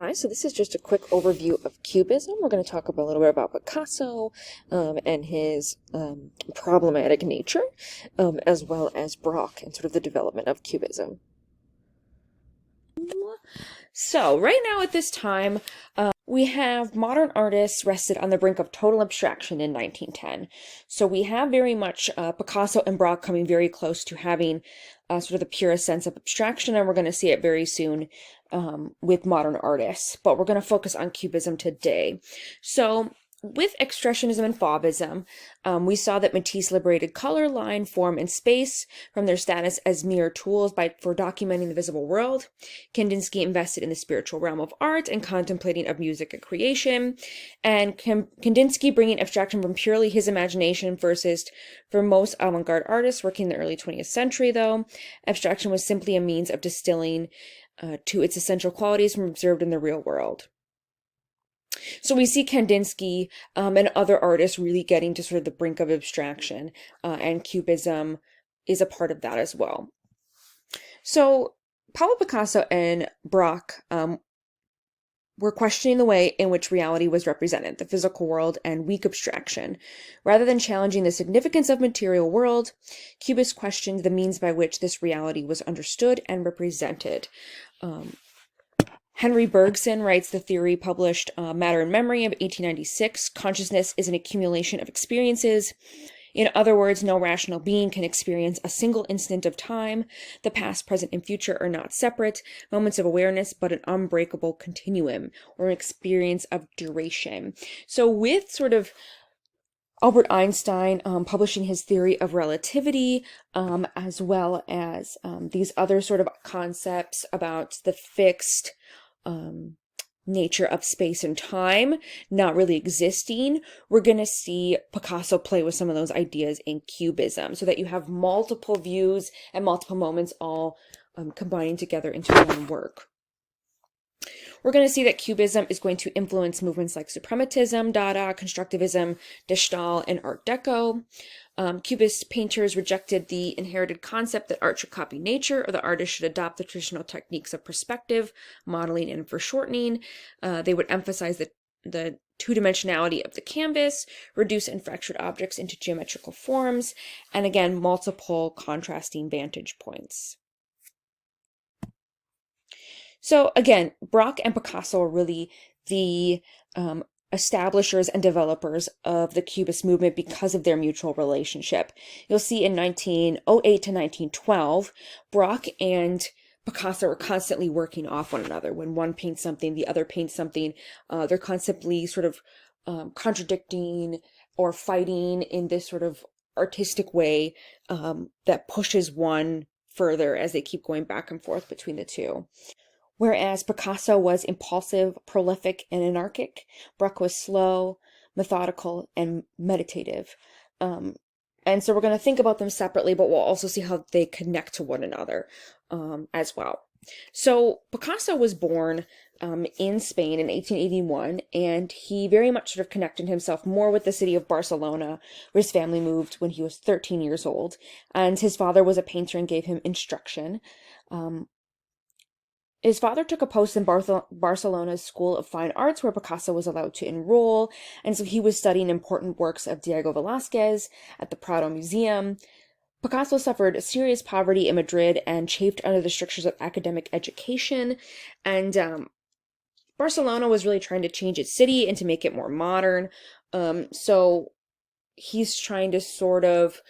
Hi, so this is just a quick overview of Cubism. We're going to talk a little bit about Picasso and his problematic nature, as well as Braque and sort of the development of Cubism. So right now at this time, we have modern artists rested on the brink of total abstraction in 1910. So we have very much Picasso and Braque coming very close to having sort of the purest sense of abstraction, and we're going to see it very soon with modern artists. But we're going to focus on Cubism today. So with Extractionism and Fauvism, we saw that Matisse liberated color, line, form, and space from their status as mere tools for documenting the visible world. Kandinsky invested in the spiritual realm of art and contemplating of music and creation. And Kandinsky bringing abstraction from purely his imagination versus for most avant-garde artists working in the early 20th century, though, abstraction was simply a means of distilling to its essential qualities from observed in the real world. So we see Kandinsky and other artists really getting to sort of the brink of abstraction, and Cubism is a part of that as well. So Pablo Picasso and Braque were questioning the way in which reality was represented, the physical world, and weak abstraction. Rather than challenging the significance of material world, Cubists questioned the means by which this reality was understood and represented. Henry Bergson writes the theory published Matter and Memory of 1896. Consciousness is an accumulation of experiences. In other words, no rational being can experience a single instant of time. The past, present, and future are not separate moments of awareness, but an unbreakable continuum or an experience of duration. So with sort of Albert Einstein publishing his theory of relativity, as well as these other sort of concepts about the fixed nature of space and time not really existing, we're going to see Picasso play with some of those ideas in Cubism so that you have multiple views and multiple moments all combining together into one work. We're going to see that Cubism is going to influence movements like Suprematism, Dada, Constructivism, Gestalt, and Art Deco. Cubist painters rejected the inherited concept that art should copy nature or the artist should adopt the traditional techniques of perspective, modeling, and foreshortening. They would emphasize the two-dimensionality of the canvas, reduce and fractured objects into geometrical forms, and again, multiple contrasting vantage points. So again, Braque and Picasso are really the establishers and developers of the Cubist movement because of their mutual relationship. You'll see in 1908 to 1912, Braque and Picasso are constantly working off one another. When one paints something, the other paints something. They're constantly sort of contradicting or fighting in this sort of artistic way that pushes one further as they keep going back and forth between the two. Whereas Picasso was impulsive, prolific, and anarchic, Braque was slow, methodical, and meditative. And so we're going to think about them separately, but we'll also see how they connect to one another as well. So Picasso was born in Spain in 1881, and he very much sort of connected himself more with the city of Barcelona, where his family moved when he was 13 years old. And his father was a painter and gave him instruction. His father took a post in Barcelona's School of Fine Arts where Picasso was allowed to enroll, and so he was studying important works of Diego Velázquez at the Prado Museum. Picasso suffered serious poverty in Madrid and chafed under the strictures of academic education, and Barcelona was really trying to change its city and to make it more modern, so he's trying to sort of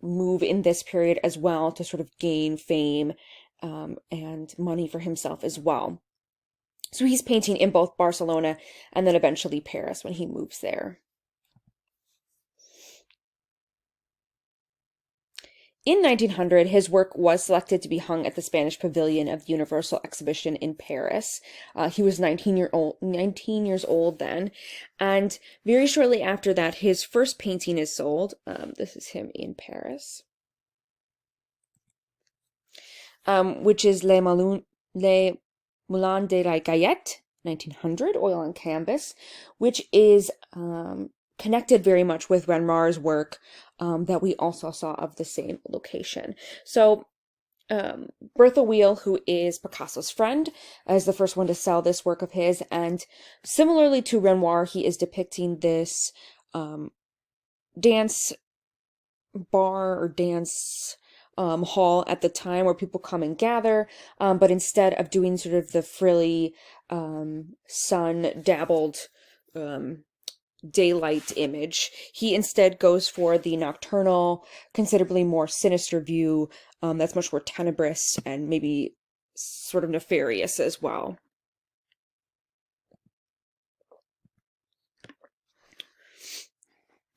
move in this period as well to sort of gain fame and money for himself as well. So he's painting in both Barcelona and then eventually Paris when he moves there. In 1900, his work was selected to be hung at the Spanish Pavilion of the Universal Exhibition in Paris. He was 19 years old then, and very shortly after that, his first painting is sold. This is him in Paris. Which is Les Moulins de la Gayette, 1900, oil on canvas, which is connected very much with Renoir's work that we also saw of the same location. So Bertha Wheel, who is Picasso's friend, is the first one to sell this work of his, and similarly to Renoir, he is depicting this dance bar or dance hall at the time where people come and gather, but instead of doing sort of the frilly sun-dabbled daylight image, he instead goes for the nocturnal, considerably more sinister view that's much more tenebrous and maybe sort of nefarious as well.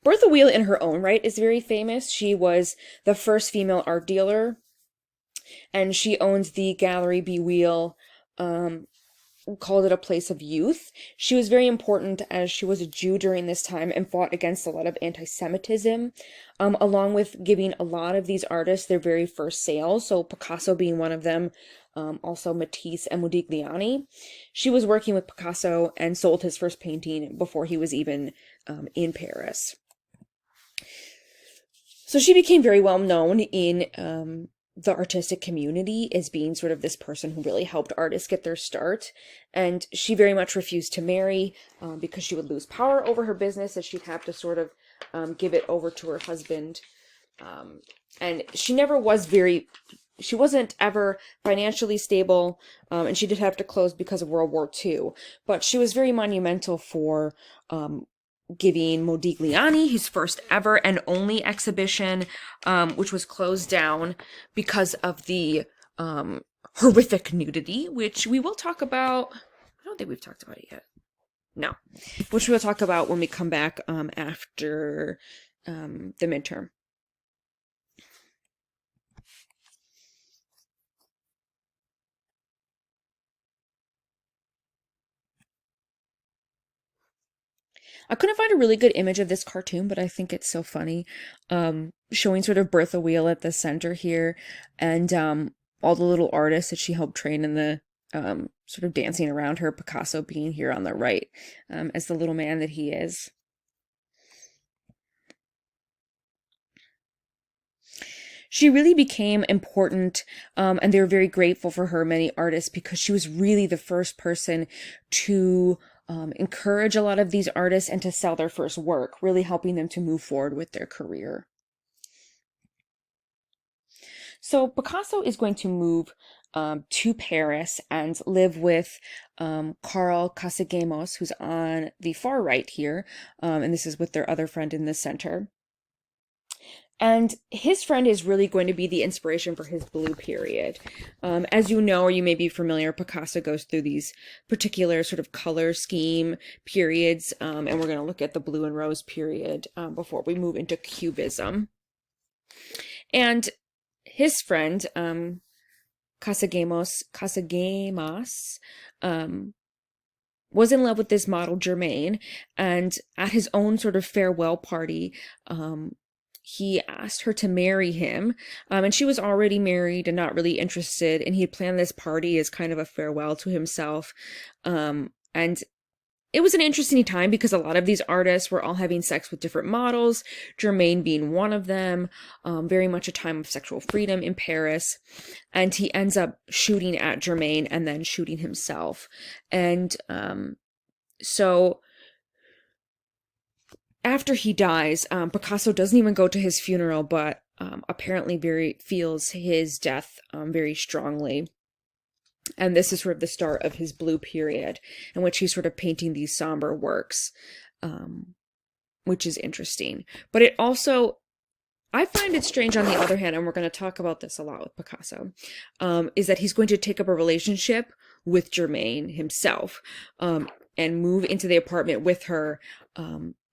Bertha Wheel in her own right is very famous. She was the first female art dealer, and she owns the Gallery B. Wheel, called it a place of youth. She was very important as she was a Jew during this time and fought against a lot of anti-Semitism, along with giving a lot of these artists their very first sales, so Picasso being one of them, also Matisse and Modigliani. She was working with Picasso and sold his first painting before he was even in Paris. So she became very well known in the artistic community as being sort of this person who really helped artists get their start. And she very much refused to marry because she would lose power over her business, as she'd have to sort of give it over to her husband. And she never was she wasn't ever financially stable, and she did have to close because of World War II. But she was very monumental for giving Modigliani his first ever and only exhibition, which was closed down because of the horrific nudity, which we will talk about. I don't think we've talked about it yet. No. Which we'll talk about when we come back after the midterm. I couldn't find a really good image of this cartoon, but I think it's so funny. Showing sort of Bertha Wheel at the center here, and all the little artists that she helped train in the sort of dancing around her, Picasso being here on the right, as the little man that he is. She really became important, and they were very grateful for her, many artists, because she was really the first person to encourage a lot of these artists and to sell their first work, really helping them to move forward with their career. So Picasso is going to move to Paris and live with Carl Casaguemos, who's on the far right here, and this is with their other friend in the center. And his friend is really going to be the inspiration for his blue period. As you know, or you may be familiar, Picasso goes through these particular sort of color scheme periods, and we're going to look at the blue and rose period before we move into Cubism. And his friend, Casaguemos, was in love with this model, Germaine, and at his own sort of farewell party, he asked her to marry him, and she was already married and not really interested, and he had planned this party as kind of a farewell to himself, and it was an interesting time because a lot of these artists were all having sex with different models, Germaine being one of them, very much a time of sexual freedom in Paris, and he ends up shooting at Germaine and then shooting himself, and so after he dies, Picasso doesn't even go to his funeral, but apparently feels his death very strongly. And this is sort of the start of his blue period, in which he's sort of painting these somber works, which is interesting. But it also, I find it strange on the other hand, and we're going to talk about this a lot with Picasso, is that he's going to take up a relationship with Germaine himself, and move into the apartment with her,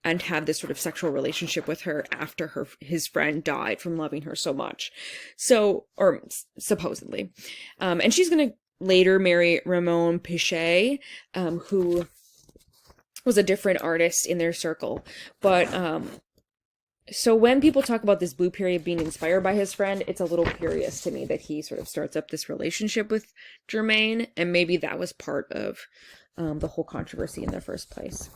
and have this sort of sexual relationship with her after his friend died from loving her so much. So, or supposedly. And she's going to later marry Ramon Pichet, who was a different artist in their circle. But, so when people talk about this blue period being inspired by his friend, it's a little curious to me that he sort of starts up this relationship with Germaine, and maybe that was part of the whole controversy in the first place.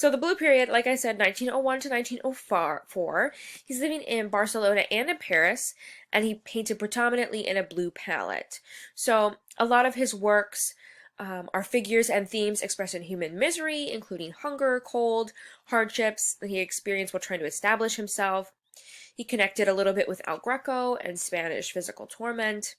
So the Blue Period, like I said, 1901 to 1904, he's living in Barcelona and in Paris, and he painted predominantly in a blue palette. So a lot of his works are figures and themes expressed in human misery, including hunger, cold, hardships that he experienced while trying to establish himself. He connected a little bit with El Greco and Spanish physical torment.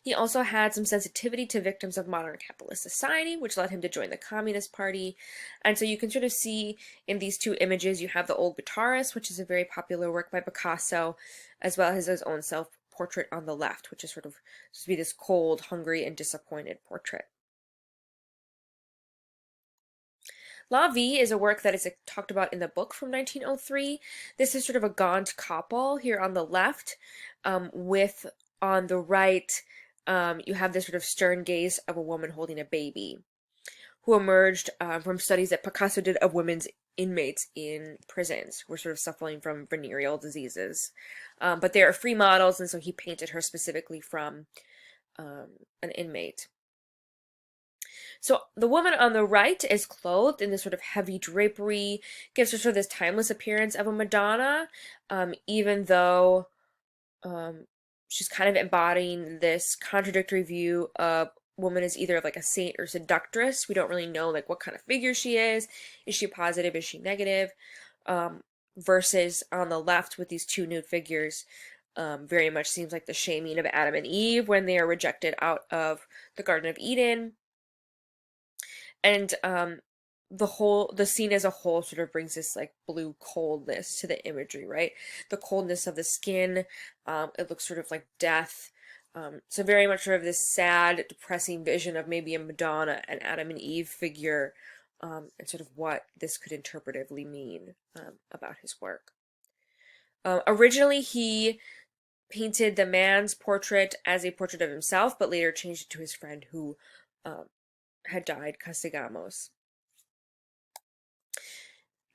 He also had some sensitivity to victims of modern capitalist society, which led him to join the Communist Party. And so you can sort of see in these two images, you have the Old Guitarist, which is a very popular work by Picasso, as well as his own self-portrait on the left, which is sort of supposed to be this cold, hungry, and disappointed portrait. La Vie is a work that is talked about in the book from 1903. This is sort of a gaunt couple here on the left, with on the right, you have this sort of stern gaze of a woman holding a baby, who emerged from studies that Picasso did of women's inmates in prisons who were sort of suffering from venereal diseases. But they are free models, and so he painted her specifically from an inmate. So the woman on the right is clothed in this sort of heavy drapery, gives her sort of this timeless appearance of a Madonna, even though she's kind of embodying this contradictory view of woman as either like a saint or seductress. We don't really know like what kind of figure she is. Is she positive? Is she negative? Versus on the left with these two nude figures, very much seems like the shaming of Adam and Eve when they are rejected out of the Garden of Eden. And the scene as a whole sort of brings this like blue coldness to the imagery, right? The coldness of the skin, it looks sort of like death. So very much sort of this sad, depressing vision of maybe a Madonna and Adam and Eve figure, and sort of what this could interpretively mean about his work. Originally, he painted the man's portrait as a portrait of himself, but later changed it to his friend who had died, Casaguemos.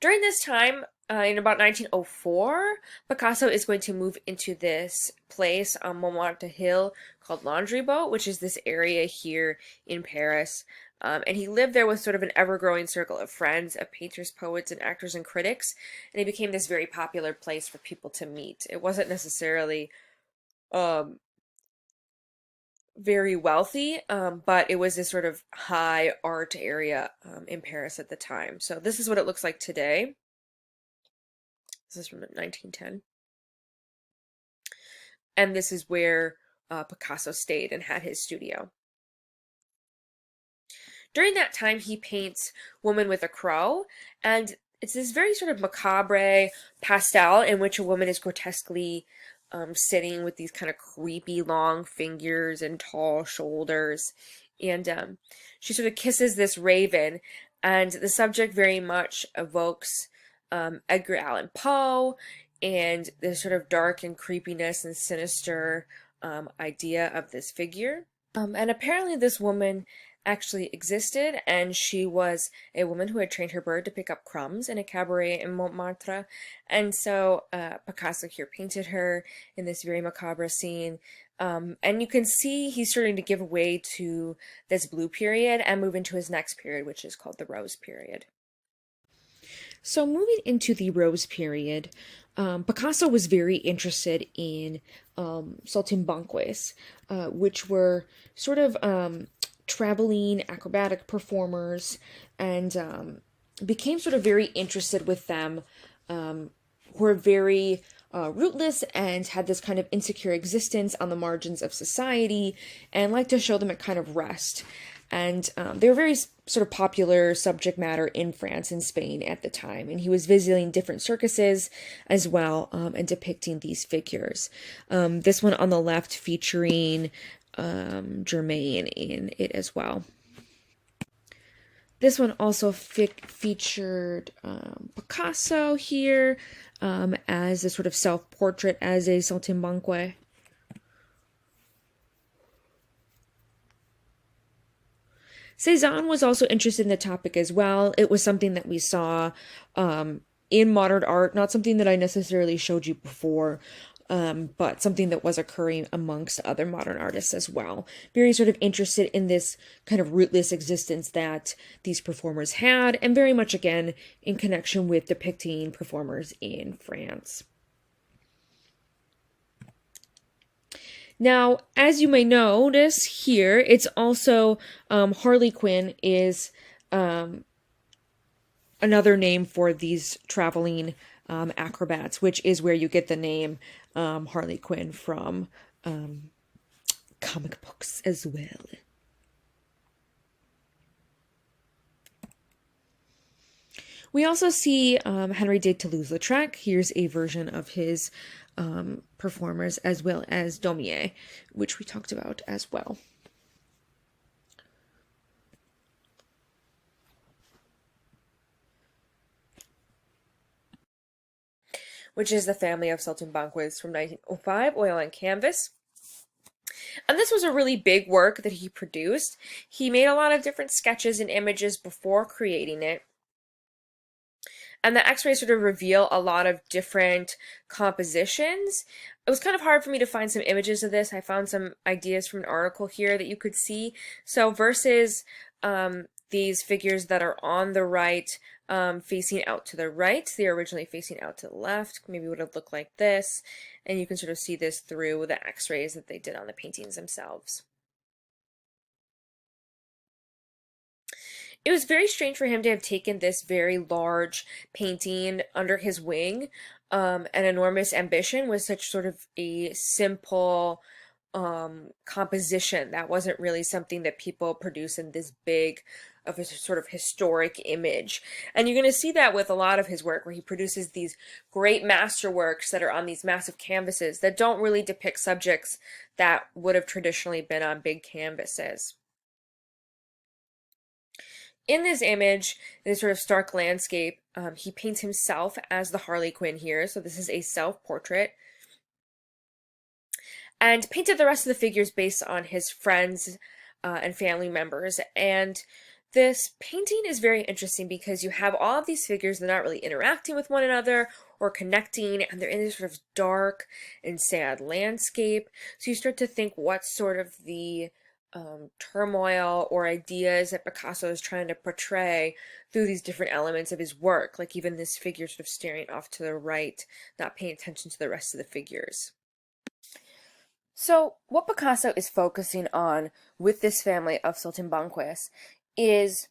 During this time, in about 1904, Picasso is going to move into this place on Montmartre Hill called Laundry Boat, which is this area here in Paris. And he lived there with sort of an ever-growing circle of friends, of painters, poets, and actors and critics. And it became this very popular place for people to meet. It wasn't necessarily very wealthy, but it was this sort of high art area in Paris at the time. So this is what it looks like today. This is from 1910. And this is where Picasso stayed and had his studio. During that time, he paints Woman with a Crow, and it's this very sort of macabre pastel in which a woman is grotesquely sitting with these kind of creepy long fingers and tall shoulders. And she sort of kisses this raven, and the subject very much evokes Edgar Allan Poe and the sort of dark and creepiness and sinister idea of this figure. And apparently this woman actually existed, and she was a woman who had trained her bird to pick up crumbs in a cabaret in Montmartre. And so Picasso here painted her in this very macabre scene. And you can see he's starting to give way to this blue period and move into his next period, which is called the Rose period. So moving into the Rose period, Picasso was very interested in saltimbanquis, which were sort of traveling acrobatic performers, and became sort of very interested with them, who were very rootless and had this kind of insecure existence on the margins of society, and liked to show them at kind of rest. And they were very sort of popular subject matter in France and Spain at the time. And he was visiting different circuses as well, and depicting these figures. This one on the left featuring Germain in it as well. This one also featured Picasso here as a sort of self-portrait as a saltimbanque. Cézanne was also interested in the topic as well. It was something that we saw in modern art, not something that I necessarily showed you before, but something that was occurring amongst other modern artists as well. Very sort of interested in this kind of rootless existence that these performers had, and very much, again, in connection with depicting performers in France. Now, as you may notice here, it's also Harley Quinn is another name for these traveling acrobats, which is where you get the name Harley Quinn from comic books as well. We also see Henry de Toulouse-Lautrec. Here's a version of his performers, as well as Daumier, which we talked about as well. Which is the family of Saltimbanquis from 1905, oil on canvas. And this was a really big work that he produced. He made a lot of different sketches and images before creating it. And the x-rays sort of reveal a lot of different compositions. It was kind of hard for me to find some images of this. I found some ideas from an article here that you could see. So versus these figures that are on the right, facing out to the right, they are originally facing out to the left, maybe would have looked like this. And you can sort of see this through the x-rays that they did on the paintings themselves. It was very strange for him to have taken this very large painting under his wing, an enormous ambition with such sort of a simple composition. That wasn't really something that people produce in this big of a sort of historic image. And you're going to see that with a lot of his work, where he produces these great masterworks that are on these massive canvases that don't really depict subjects that would have traditionally been on big canvases. In this image, in this sort of stark landscape, he paints himself as the Harley Quinn here. So this is a self-portrait. And painted the rest of the figures based on his friends and family members. And this painting is very interesting because you have all of these figures that are not really interacting with one another or connecting, and they're in this sort of dark and sad landscape. So you start to think what's sort of the turmoil or ideas that Picasso is trying to portray through these different elements of his work, like even this figure sort of staring off to the right, not paying attention to the rest of the figures. So what Picasso is focusing on with this family of Saltimbanquis is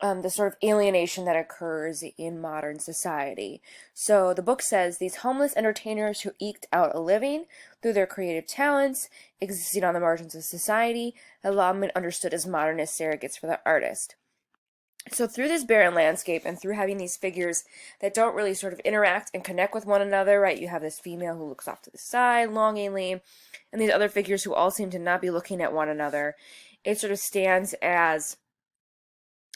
the sort of alienation that occurs in modern society. So the book says these homeless entertainers who eked out a living through their creative talents, existing on the margins of society, have long been understood as modernist surrogates for the artist. So through this barren landscape and through having these figures that don't really sort of interact and connect with one another, right? You have this female who looks off to the side longingly, and these other figures who all seem to not be looking at one another. It sort of stands as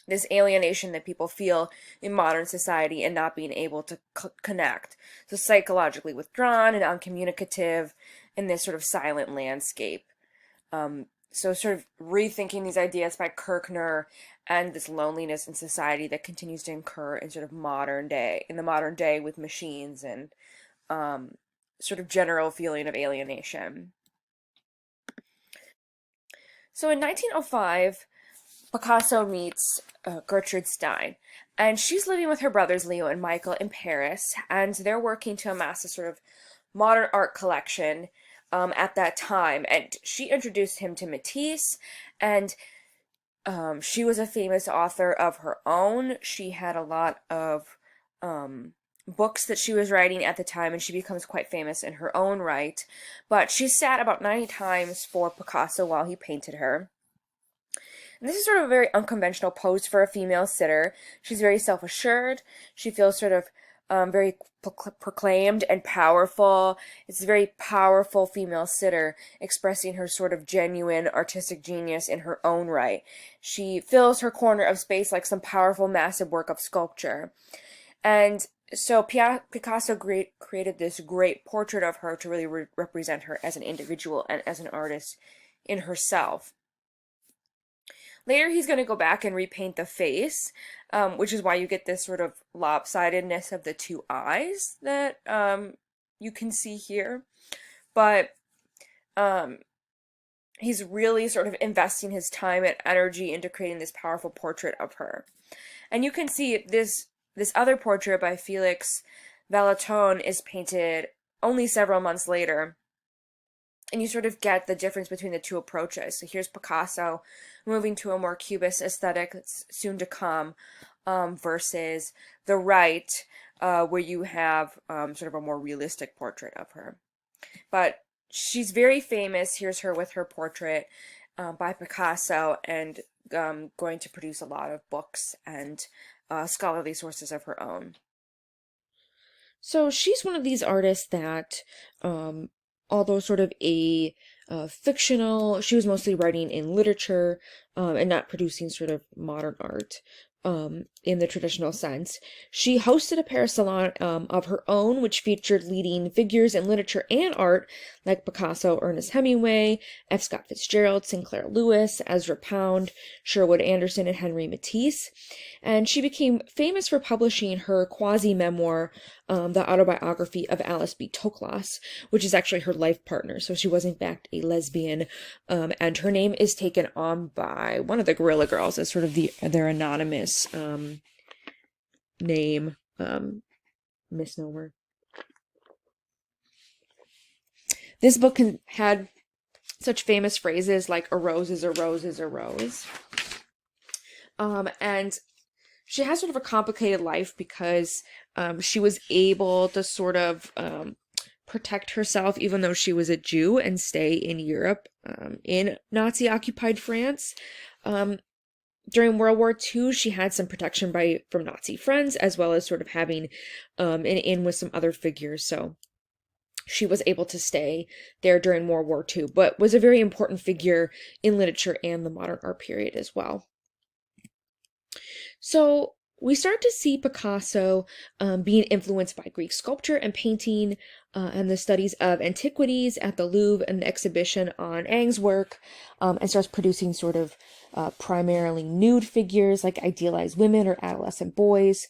this alienation that people feel in modern society and not being able to connect. So psychologically withdrawn and uncommunicative in this sort of silent landscape. So sort of rethinking these ideas by Kirchner and this loneliness in society that continues to occur in sort of in the modern day with machines and sort of general feeling of alienation. So in 1905, Picasso meets Gertrude Stein, and she's living with her brothers Leo and Michael in Paris, and they're working to amass a sort of modern art collection at that time. And she introduced him to Matisse, and she was a famous author of her own. She had a lot of books that she was writing at the time, and she becomes quite famous in her own right. But she sat about 90 times for Picasso while he painted her. And this is sort of a very unconventional pose for a female sitter. She's very self-assured. She feels sort of very proclaimed and powerful. It's a very powerful female sitter expressing her sort of genuine artistic genius in her own right. She fills her corner of space like some powerful, massive work of sculpture. And so Picasso created this great portrait of her to really represent her as an individual and as an artist in herself. Later, he's going to go back and repaint the face, which is why you get this sort of lopsidedness of the two eyes that you can see here. but he's really sort of investing his time and energy into creating this powerful portrait of her. And you can see this other portrait by Felix Vallotton is painted only several months later. And you sort of get the difference between the two approaches. So here's Picasso moving to a more Cubist aesthetic that's soon to come, versus the right, where you have sort of a more realistic portrait of her. But she's very famous. Here's her with her portrait by Picasso, and going to produce a lot of books and scholarly sources of her own. So she's one of these artists that, although sort of a fictional, she was mostly writing in literature and not producing sort of modern art in the traditional sense. She hosted a Paris salon of her own, which featured leading figures in literature and art like Picasso, Ernest Hemingway, F. Scott Fitzgerald, Sinclair Lewis, Ezra Pound, Sherwood Anderson, and Henry Matisse. And she became famous for publishing her quasi-memoir, The Autobiography of Alice B. Toklos, which is actually her life partner. So she was in fact a lesbian, and her name is taken on by one of the Guerrilla Girls as sort of their anonymous name, misnomer. This book had such famous phrases like "a rose is a rose is a rose," and she has sort of a complicated life because she was able to sort of protect herself even though she was a Jew and stay in Europe, in Nazi-occupied France. During World War II, she had some protection from Nazi friends, as well as sort of having an in with some other figures. So she was able to stay there during World War II, but was a very important figure in literature and the modern art period as well. So we start to see Picasso being influenced by Greek sculpture and painting, and the studies of antiquities at the Louvre and the exhibition on Ingres' work, and starts producing sort of primarily nude figures like idealized women or adolescent boys,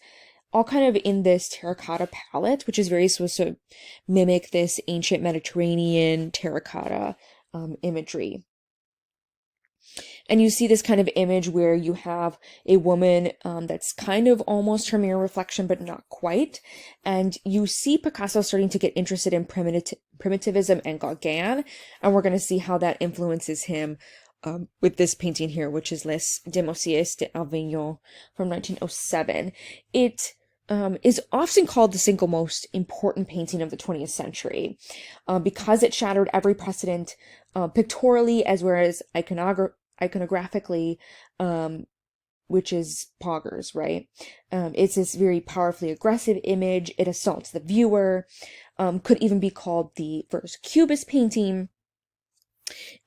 all kind of in this terracotta palette, which is very supposed to mimic this ancient Mediterranean terracotta imagery. And you see this kind of image where you have a woman that's kind of almost her mirror reflection, but not quite. And you see Picasso starting to get interested in primitivism and Gauguin. And we're going to see how that influences him with this painting here, which is Les Mocias de Avigno from 1907. It is often called the single most important painting of the 20th century because it shattered every precedent pictorially as well as iconographically, which is poggers, right? It's this very powerfully aggressive image. It assaults the viewer, could even be called the first Cubist painting,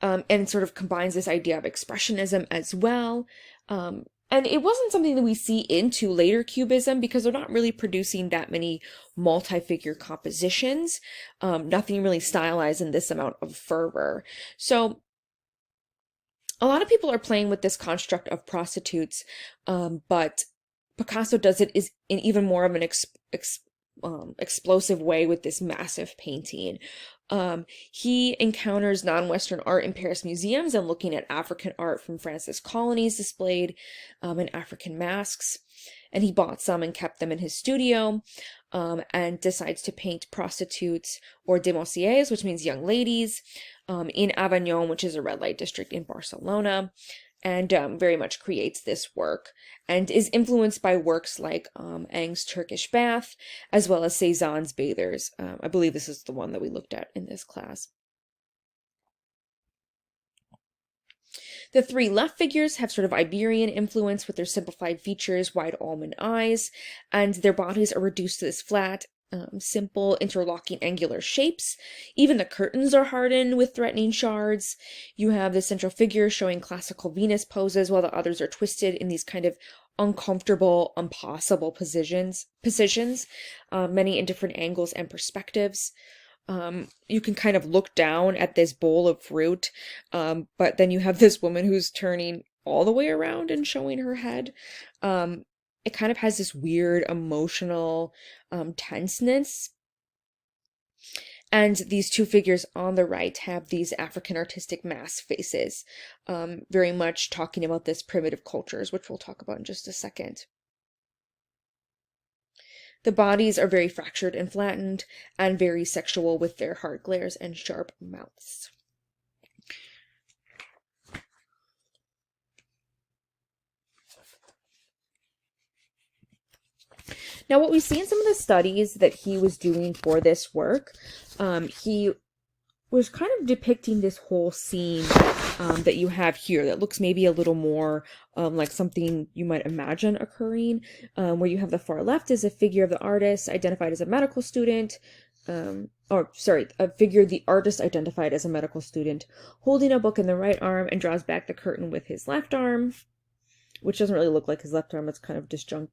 and sort of combines this idea of expressionism as well. And it wasn't something that we see into later Cubism because they're not really producing that many multi-figure compositions. Nothing really stylized in this amount of fervor. So a lot of people are playing with this construct of prostitutes, but Picasso does it in even more of an explosive way with this massive painting. He encounters non-Western art in Paris museums and looking at African art from France's colonies displayed in African masks. And he bought some and kept them in his studio, and decides to paint prostitutes or demoiselles, which means young ladies, in Avigno, which is a red light district in Barcelona, and very much creates this work and is influenced by works like Ingres' Turkish Bath, as well as Cézanne's Bathers. I believe this is the one that we looked at in this class. The three left figures have sort of Iberian influence with their simplified features, wide almond eyes, and their bodies are reduced to this flat, simple, interlocking angular shapes. Even the curtains are hardened with threatening shards. You have the central figure showing classical Venus poses, while the others are twisted in these kind of uncomfortable, impossible positions, many in different angles and perspectives. You can kind of look down at this bowl of fruit, but then you have this woman who's turning all the way around and showing her head. It kind of has this weird emotional tenseness. And these two figures on the right have these African artistic mask faces, very much talking about this primitive cultures, which we'll talk about in just a second. The bodies are very fractured and flattened and very sexual with their hard glares and sharp mouths. Now, what we see in some of the studies that he was doing for this work, he was kind of depicting this whole scene that you have here that looks maybe a little more like something you might imagine occurring, where you have the far left is a figure of the artist identified as a medical student, a figure the artist identified as a medical student holding a book in the right arm and draws back the curtain with his left arm, which doesn't really look like his left arm. It's kind of disjunctured.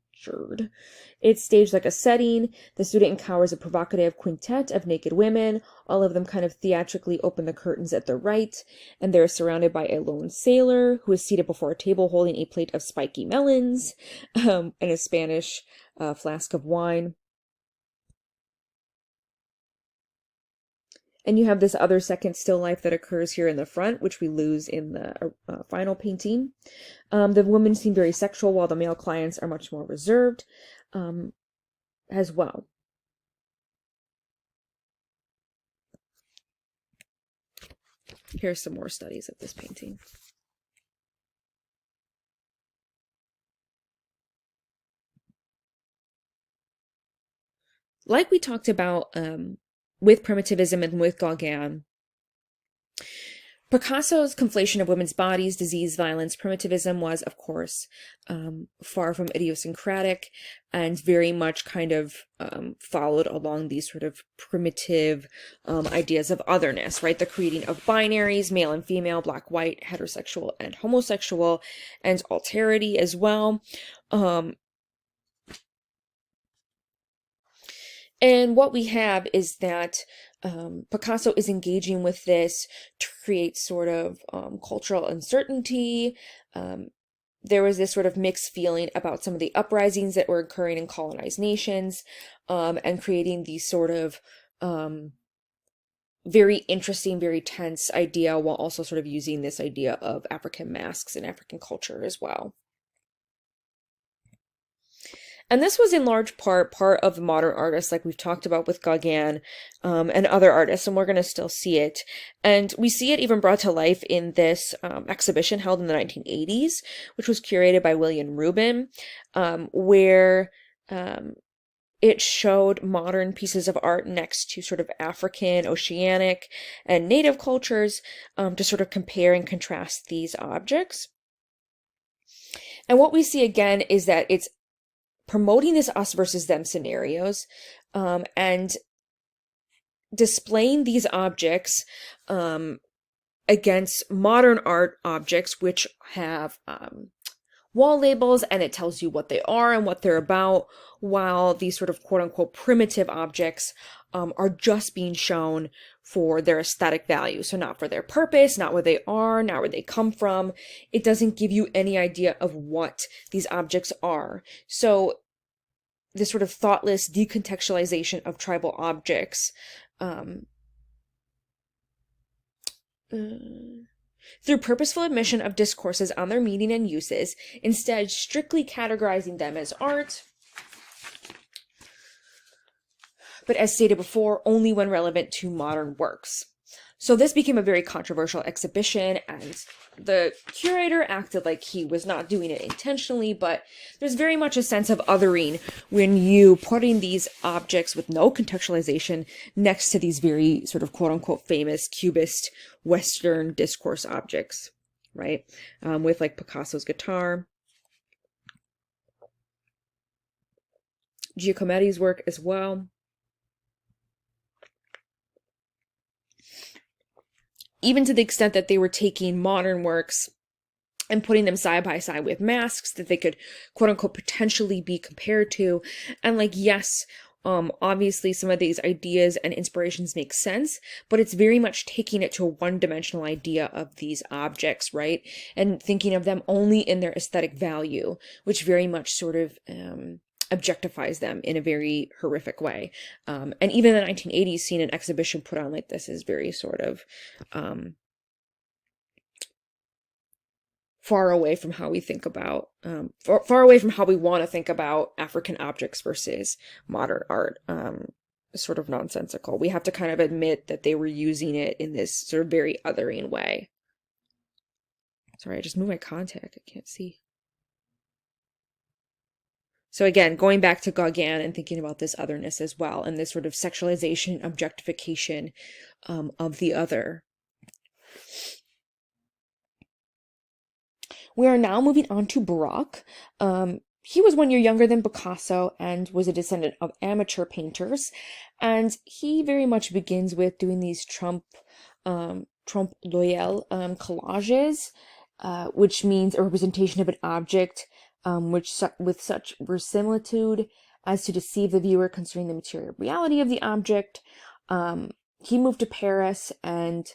It's staged like a setting. The student encounters a provocative quintet of naked women. All of them kind of theatrically open the curtains at the right, and they're surrounded by a lone sailor who is seated before a table holding a plate of spiky melons and a Spanish flask of wine. And you have this other second still life that occurs here in the front, which we lose in the final painting. The women seem very sexual, while the male clients are much more reserved as well. Here's some more studies of this painting. Like we talked about with primitivism and with Gauguin, Picasso's conflation of women's bodies, disease, violence, primitivism was, of course, far from idiosyncratic and very much kind of followed along these sort of primitive ideas of otherness, right? The creating of binaries, male and female, black, white, heterosexual and homosexual, and alterity as well. And what we have is that Picasso is engaging with this to create sort of cultural uncertainty. There was this sort of mixed feeling about some of the uprisings that were occurring in colonized nations, and creating these sort of very interesting, very tense idea, while also sort of using this idea of African masks and African culture as well. And this was in large part of the modern artists, like we've talked about with Gauguin and other artists, and we're going to still see it. And we see it even brought to life in this exhibition held in the 1980s, which was curated by William Rubin, where it showed modern pieces of art next to sort of African, Oceanic, and Native cultures to sort of compare and contrast these objects. And what we see again is that it's promoting this us versus them scenarios, and displaying these objects against modern art objects, which have wall labels, and it tells you what they are and what they're about, while these sort of quote-unquote primitive objects are just being shown for their aesthetic value. So not for their purpose, not what they are, not where they come from. It doesn't give you any idea of what these objects are. So this sort of thoughtless decontextualization of tribal objects through purposeful omission of discourses on their meaning and uses, instead strictly categorizing them as art, but as stated before, only when relevant to modern works. So this became a very controversial exhibition, and the curator acted like he was not doing it intentionally, but there's very much a sense of othering when you putting these objects with no contextualization next to these very sort of quote-unquote famous Cubist Western discourse objects, right? With like Picasso's guitar, Giacometti's work as well. Even to the extent that they were taking modern works and putting them side by side with masks that they could, quote unquote, potentially be compared to. And like, yes, obviously some of these ideas and inspirations make sense, but it's very much taking it to a one-dimensional idea of these objects, right? And thinking of them only in their aesthetic value, which very much sort of, objectifies them in a very horrific way. And even in the 1980s, seeing an exhibition put on like this is very sort of far away from how we think about, far away from how we want to think about African objects versus modern art. Sort of nonsensical. We have to kind of admit that they were using it in this sort of very othering way. Sorry, I just moved my contact. I can't see. So again, going back to Gauguin and thinking about this otherness as well, and this sort of sexualization, objectification of the other. We are now moving on to Braque. He was 1 year younger than Picasso and was a descendant of amateur painters. And he very much begins with doing these trompe l'oeil collages, which means a representation of an object with such verisimilitude as to deceive the viewer concerning the material reality of the object. He moved to Paris and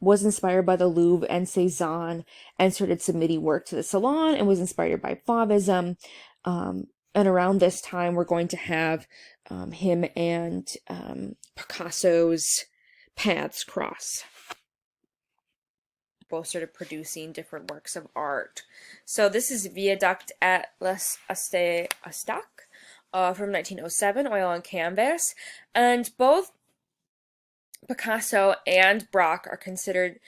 was inspired by the Louvre and Cézanne and started submitting work to the Salon and was inspired by Fauvism. And around this time, we're going to have him and Picasso's paths cross. Both sort of producing different works of art. So this is Viaduct at Les Estaques from 1907, oil on canvas. And both Picasso and Braque are considered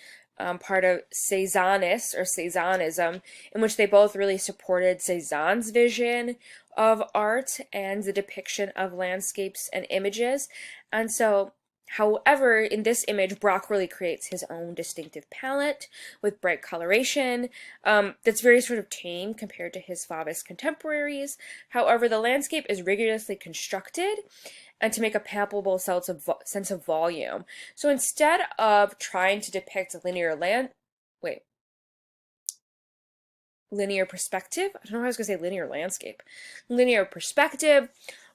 part of Cézannist or Cézannism, in which they both really supported Cézanne's vision of art and the depiction of landscapes and images. And so, however, in this image, Braque really creates his own distinctive palette with bright coloration that's very sort of tame compared to his Fauvist contemporaries. However, the landscape is rigorously constructed and to make a palpable sense of volume. So instead of trying to depict linear perspective, I don't know how I was going to say linear landscape, linear perspective,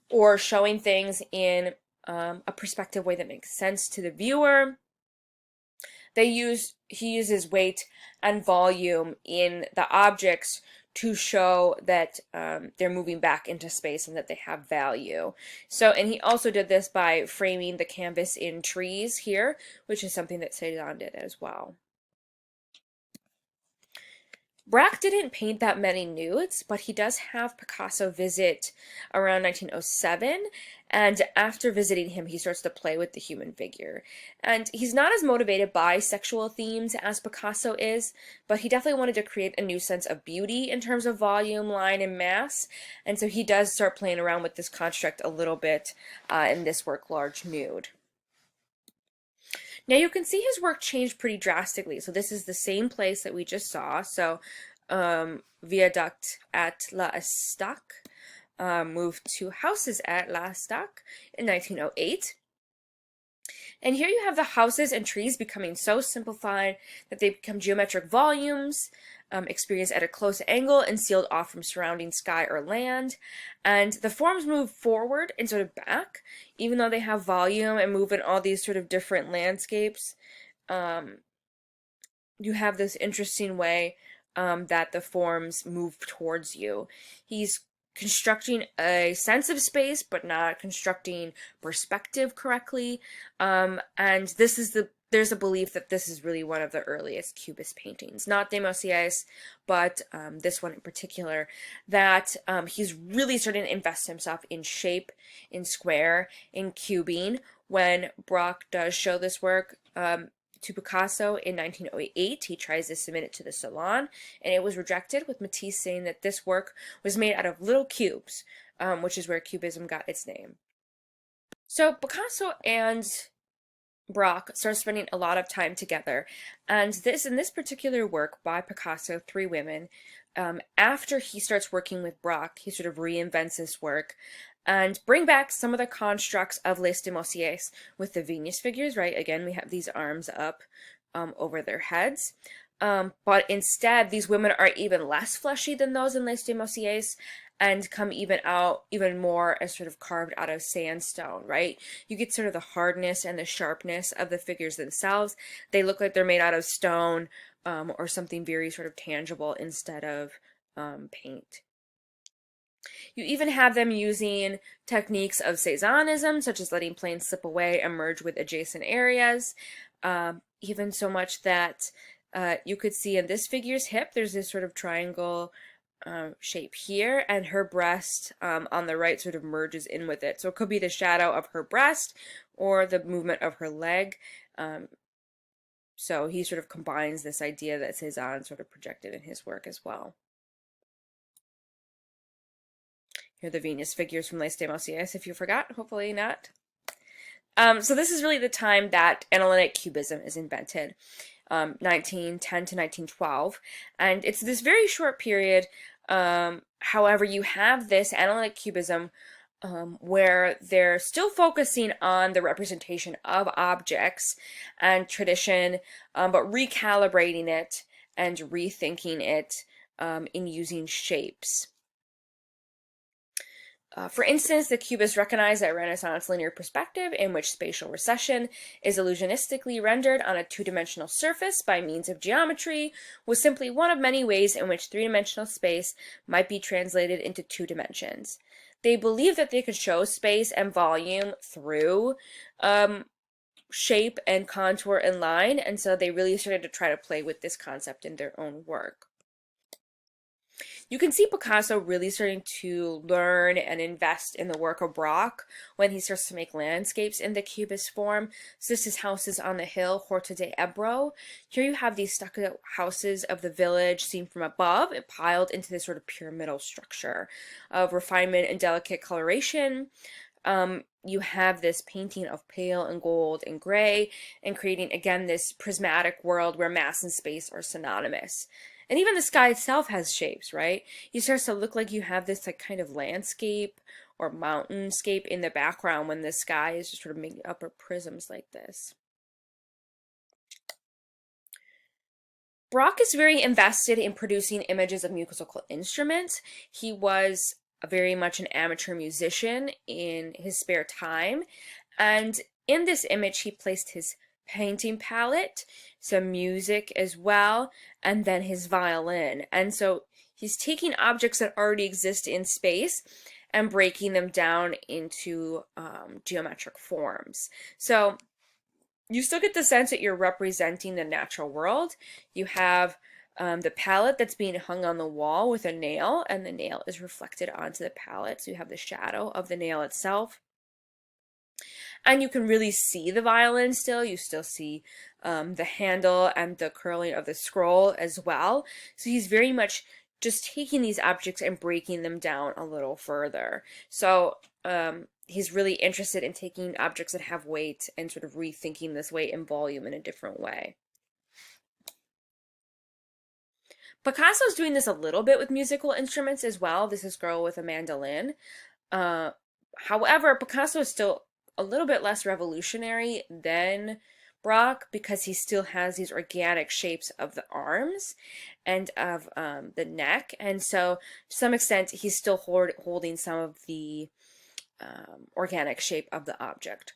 or showing things in a perspective way that makes sense to the viewer, he uses weight and volume in the objects to show that they're moving back into space and that they have value. So, and he also did this by framing the canvas in trees here, which is something that Cézanne did as well. Braque didn't paint that many nudes, but he does have Picasso visit around 1907, and after visiting him, he starts to play with the human figure. And he's not as motivated by sexual themes as Picasso is, but he definitely wanted to create a new sense of beauty in terms of volume, line, and mass, and so he does start playing around with this construct a little bit in this work, Large Nude. Now you can see his work changed pretty drastically. So this is the same place that we just saw. So Viaduct at La Estaque moved to Houses at La Estaque in 1908. And here you have the houses and trees becoming so simplified that they become geometric volumes, experienced at a close angle and sealed off from surrounding sky or land. And the forms move forward instead of back, even though they have volume and move in all these sort of different landscapes. You have this interesting way that the forms move towards you. He's constructing a sense of space, but not constructing perspective correctly. And this is there's a belief that this is really one of the earliest Cubist paintings, not de Mocias, but this one in particular, that he's really starting to invest himself in shape, in square, in cubing. When Braque does show this work to Picasso in 1908, he tries to submit it to the Salon, and it was rejected, with Matisse saying that this work was made out of little cubes, which is where Cubism got its name. So Picasso and Braque start spending a lot of time together, and in this particular work by Picasso, Three Women, after he starts working with Braque, he sort of reinvents this work and bring back some of the constructs of Les de Mocias with the Venus figures, right? Again, we have these arms up over their heads. But instead, these women are even less fleshy than those in Les de Mocias and come even more as sort of carved out of sandstone, right? You get sort of the hardness and the sharpness of the figures themselves. They look like they're made out of stone or something very sort of tangible instead of paint. You even have them using techniques of Cézannism, such as letting planes slip away and merge with adjacent areas, even so much that you could see in this figure's hip, there's this sort of triangle shape here, and her breast on the right sort of merges in with it. So it could be the shadow of her breast or the movement of her leg. So he sort of combines this idea that Cézanne sort of projected in his work as well. Here are the Venus figures from Les de Mocias, if you forgot. Hopefully not. So this is really the time that Analytic Cubism is invented, 1910 to 1912. And it's this very short period. However, you have this Analytic Cubism where they're still focusing on the representation of objects and tradition, but recalibrating it and rethinking it in using shapes. For instance, the Cubists recognized that Renaissance linear perspective, in which spatial recession is illusionistically rendered on a two-dimensional surface by means of geometry, was simply one of many ways in which three-dimensional space might be translated into two dimensions. They believed that they could show space and volume through shape and contour and line, and so they really started to try to play with this concept in their own work. You can see Picasso really starting to learn and invest in the work of Braque when he starts to make landscapes in the Cubist form. So this is houses on the hill, Horta de Ebro. Here you have these stucco houses of the village seen from above, piled into this sort of pyramidal structure of refinement and delicate coloration. You have this painting of pale and gold and gray, and creating, again, this prismatic world where mass and space are synonymous. And even the sky itself has shapes, right? It starts to look like you have this like kind of landscape or mountainscape in the background when the sky is just sort of making up of prisms like this. Braque is very invested in producing images of musical instruments. He was very much an amateur musician in his spare time, and in this image he placed his painting palette, some music as well, and then his violin. And so he's taking objects that already exist in space and breaking them down into geometric forms. So you still get the sense that you're representing the natural world. You have the palette that's being hung on the wall with a nail, and the nail is reflected onto the palette. So you have the shadow of the nail itself. And you can really see the violin still. You still see the handle and the curling of the scroll as well. So he's very much just taking these objects and breaking them down a little further. So he's really interested in taking objects that have weight and sort of rethinking this weight and volume in a different way. Picasso's doing this a little bit with musical instruments as well. This is Girl with a Mandolin. However, Picasso is still a little bit less revolutionary than Braque because he still has these organic shapes of the arms and of the neck, and so to some extent he's still holding some of the organic shape of the object.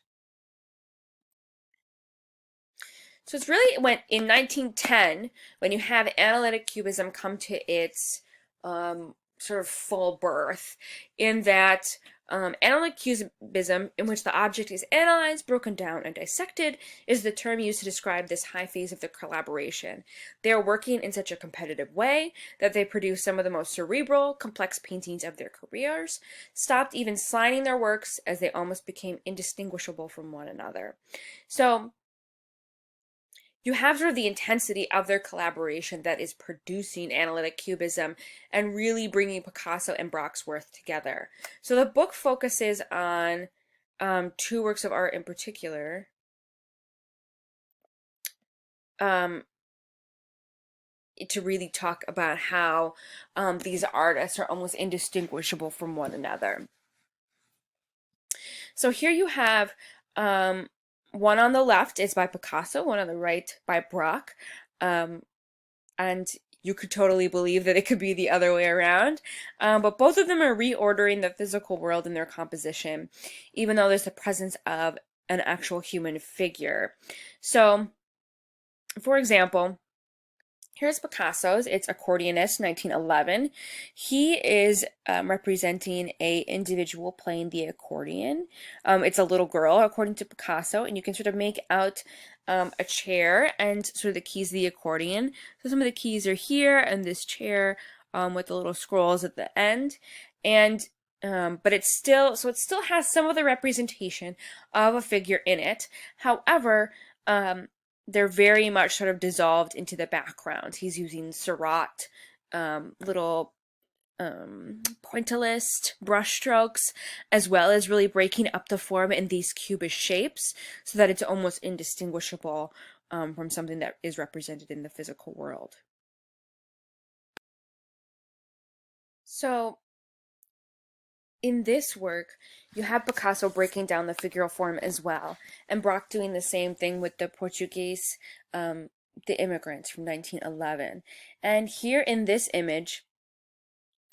So it's really when in 1910 when you have Analytic Cubism come to its sort of full birth, in that Analytic Cubism, in which the object is analyzed, broken down, and dissected, is the term used to describe this high phase of the collaboration. They are working in such a competitive way that they produce some of the most cerebral, complex paintings of their careers, stopped even signing their works as they almost became indistinguishable from one another. So you have sort of the intensity of their collaboration that is producing Analytic Cubism and really bringing Picasso and Braque's work together. So the book focuses on two works of art in particular. To really talk about how these artists are almost indistinguishable from one another. So here you have one on the left is by Picasso, one on the right by Braque, and you could totally believe that it could be the other way around, but both of them are reordering the physical world in their composition, even though there's the presence of an actual human figure. So, for example, Here's Picasso's. It's Accordionist, 1911. He is representing a individual playing the accordion. It's a little girl, according to Picasso, and you can sort of make out a chair and sort of the keys of the accordion. So some of the keys are here, and this chair with the little scrolls at the end. And but it still has some of the representation of a figure in it. However, they're very much sort of dissolved into the background. He's using Seurat, little pointillist brushstrokes, as well as really breaking up the form in these cubist shapes so that it's almost indistinguishable from something that is represented in the physical world. So in this work, you have Picasso breaking down the figural form as well, and Braque doing the same thing with the Portuguese, the immigrants from 1911. And here in this image,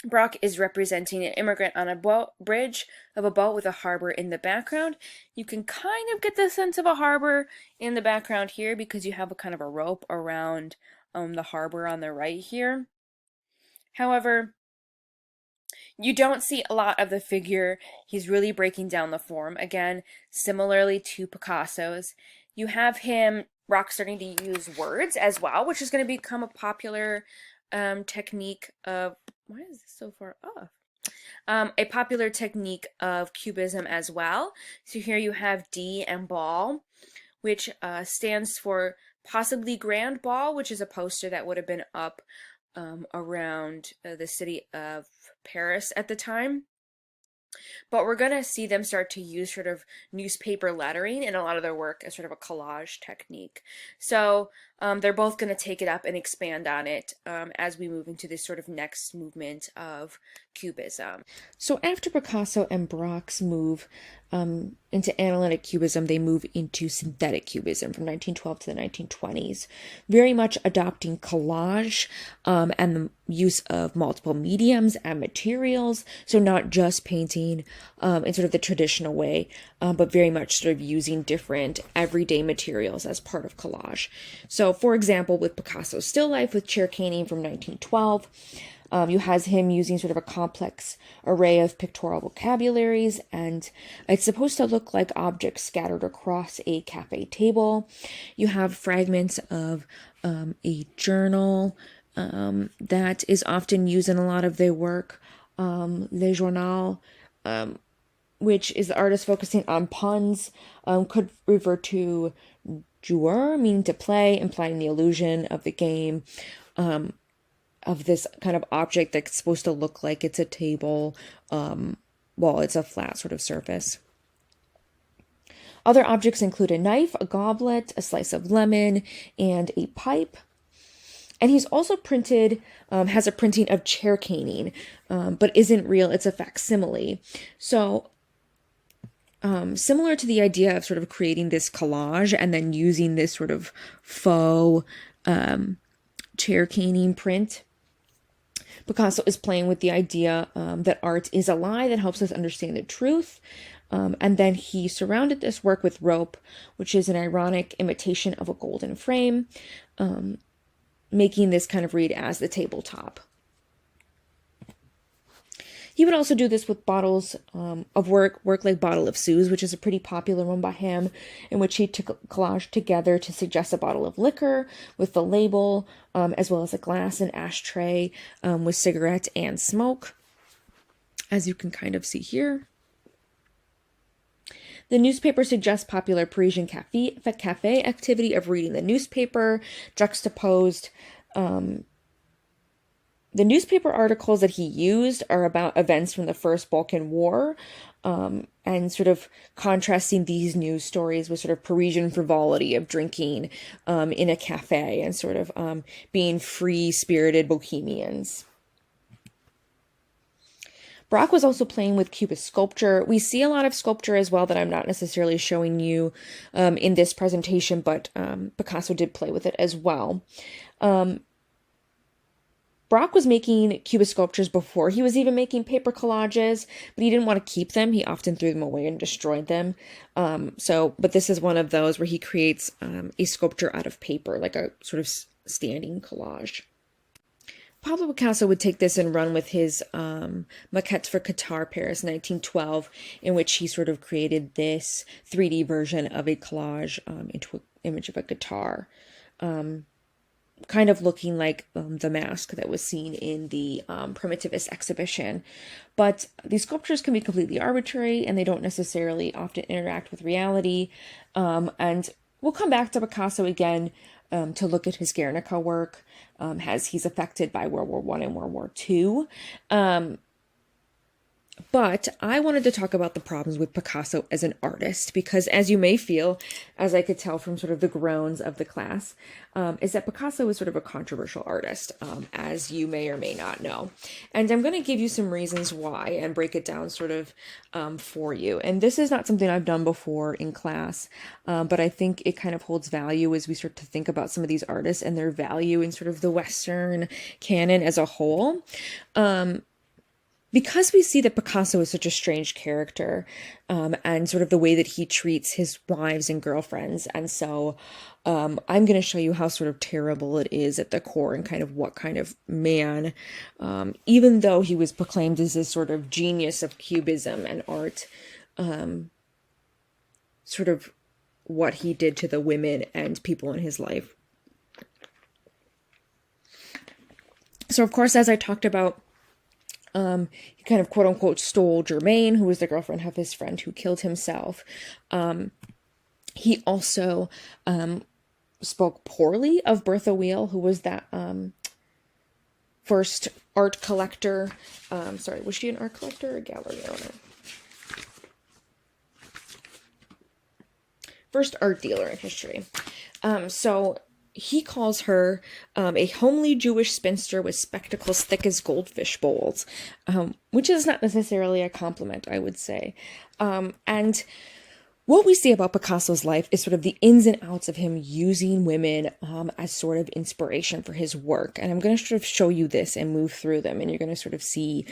Braque is representing an immigrant on a bridge of a boat with a harbor in the background. You can kind of get the sense of a harbor in the background here because you have a kind of a rope around the harbor on the right here. However, you don't see a lot of the figure. He's really breaking down the form. Again, similarly to Picasso's. You have him, Braque, starting to use words as well, which is going to become a popular technique of, why is this so far off? A popular technique of Cubism as well. So here you have D and ball, which stands for possibly Grand Ball, which is a poster that would have been up around the city of Paris at the time. But we're going to see them start to use sort of newspaper lettering in a lot of their work as sort of a collage technique. So they're both going to take it up and expand on it as we move into this sort of next movement of Cubism. So after Picasso and Braque's move into Analytic Cubism, they move into Synthetic Cubism from 1912 to the 1920s, very much adopting collage and the use of multiple mediums and materials, so not just painting in sort of the traditional way, but very much sort of using different everyday materials as part of collage. So, for example, with Picasso's still life with chair caning from 1912, you have him using sort of a complex array of pictorial vocabularies, and it's supposed to look like objects scattered across a cafe table. You have fragments of a journal that is often used in a lot of their work, Le Journal, which is the artist focusing on puns, could refer to joueur, meaning to play, implying the illusion of the game, of this kind of object that's supposed to look like it's a table, while it's a flat sort of surface. Other objects include a knife, a goblet, a slice of lemon, and a pipe. And he's also printed, has a printing of chair caning, but isn't real, it's a facsimile. So similar to the idea of sort of creating this collage and then using this sort of faux chair caning print, Picasso is playing with the idea that art is a lie that helps us understand the truth. And then he surrounded this work with rope, which is an ironic imitation of a golden frame, making this kind of read as the tabletop. He would also do this with bottles of work like Bottle of Suze, which is a pretty popular one by him, in which he took collage together to suggest a bottle of liquor with the label, as well as a glass and ashtray with cigarette and smoke, as you can kind of see here. The newspaper suggests popular Parisian cafe activity of reading the newspaper, juxtaposed. The newspaper articles that he used are about events from the First Balkan War, and sort of contrasting these news stories with sort of Parisian frivolity of drinking in a cafe and sort of being free-spirited bohemians. Braque was also playing with Cubist sculpture. We see a lot of sculpture as well that I'm not necessarily showing you in this presentation, but Picasso did play with it as well. Braque was making Cubist sculptures before he was even making paper collages, but he didn't want to keep them. He often threw them away and destroyed them. But this is one of those where he creates a sculpture out of paper, like a sort of standing collage. Pablo Picasso would take this and run with his maquettes for Qatar, Paris, 1912, in which he sort of created this 3D version of a collage into an image of a guitar, kind of looking like the mask that was seen in the Primitivist exhibition. But these sculptures can be completely arbitrary, and they don't necessarily often interact with reality. And we'll come back to Picasso again to look at his Guernica work, as he's affected by World War I and World War II. But I wanted to talk about the problems with Picasso as an artist, because as you may feel, as I could tell from sort of the groans of the class, is that Picasso is sort of a controversial artist, as you may or may not know. And I'm going to give you some reasons why and break it down sort of for you. And this is not something I've done before in class, but I think it kind of holds value as we start to think about some of these artists and their value in sort of the Western canon as a whole. Because we see that Picasso is such a strange character, and sort of the way that he treats his wives and girlfriends. And so I'm going to show you how sort of terrible it is at the core, and kind of what kind of man, even though he was proclaimed as this sort of genius of Cubism and art, sort of what he did to the women and people in his life. So, of course, as I talked about, he kind of quote unquote stole Germaine, who was the girlfriend of his friend who killed himself. He also spoke poorly of Bertha Wheel, who was that first art collector. Was she an art collector or a gallery owner? First art dealer in history. He calls her a homely Jewish spinster with spectacles thick as goldfish bowls, which is not necessarily a compliment, I would say. And what we see about Picasso's life is sort of the ins and outs of him using women as sort of inspiration for his work. And I'm going to sort of show you this and move through them, and you're going to sort of see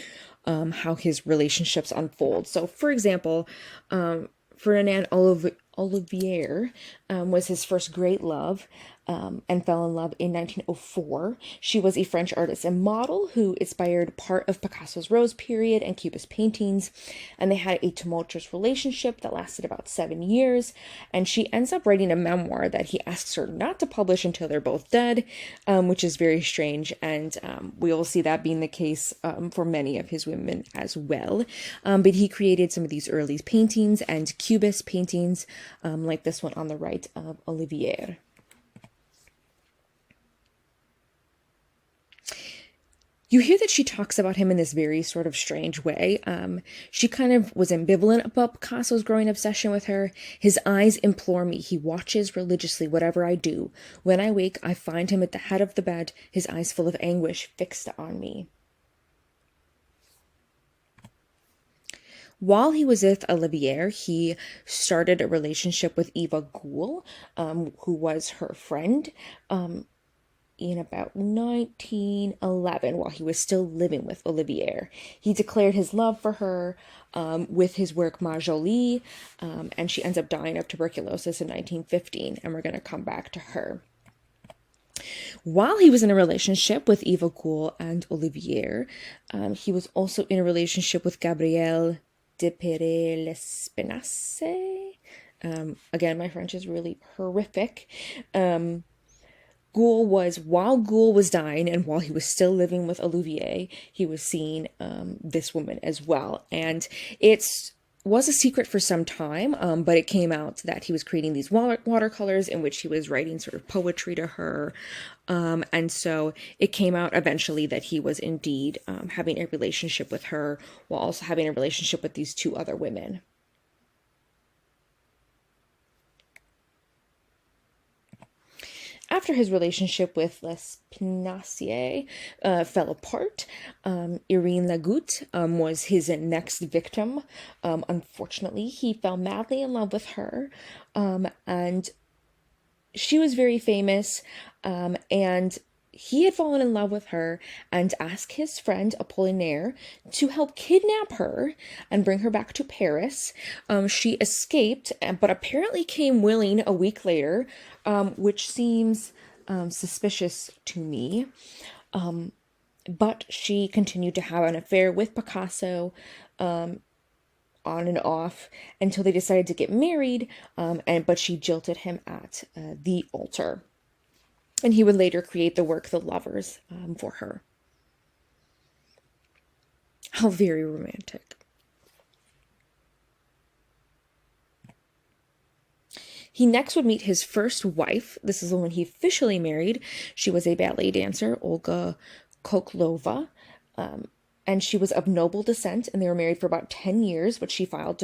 how his relationships unfold. So, for example, Ferdinand Olivier was his first great love, and fell in love in 1904. She was a French artist and model who inspired part of Picasso's Rose period and Cubist paintings, and they had a tumultuous relationship that lasted about 7 years, and she ends up writing a memoir that he asks her not to publish until they're both dead, which is very strange, and we will see that being the case for many of his women as well. But he created some of these early paintings and Cubist paintings, like this one on the right of Olivier. You hear that she talks about him in this very sort of strange way. She kind of was ambivalent about Picasso's growing obsession with her. His eyes implore me. He watches religiously whatever I do. When I wake, I find him at the head of the bed, his eyes full of anguish fixed on me. While he was with Olivier, he started a relationship with Eva Goul, who was her friend, in about 1911, while he was still living with Olivier. He declared his love for her with his work Marjolie, and she ends up dying of tuberculosis in 1915, and we're going to come back to her. While he was in a relationship with Eva Goul and Olivier, he was also in a relationship with Gabrielle de Pere-L'Espinasse. Again, my French is really horrific. While Goul was dying and while he was still living with Olivier, he was seeing this woman as well. And it was a secret for some time, but it came out that he was creating these watercolors in which he was writing sort of poetry to her. And so it came out eventually that he was indeed having a relationship with her while also having a relationship with these two other women. After his relationship with L'Espinasse fell apart, Irene Lagoot was his next victim. Unfortunately, he fell madly in love with her, and she was very famous, and he had fallen in love with her and asked his friend Apollinaire to help kidnap her and bring her back to Paris. She escaped, but apparently came willing a week later, which seems suspicious to me. But she continued to have an affair with Picasso, on and off, until they decided to get married. But she jilted him at the altar, and he would later create the work The Lovers for her. How very romantic. He next would meet his first wife. This is the one he officially married. She was a ballet dancer, Olga Koklova, and she was of noble descent, and they were married for about 10 years, but she filed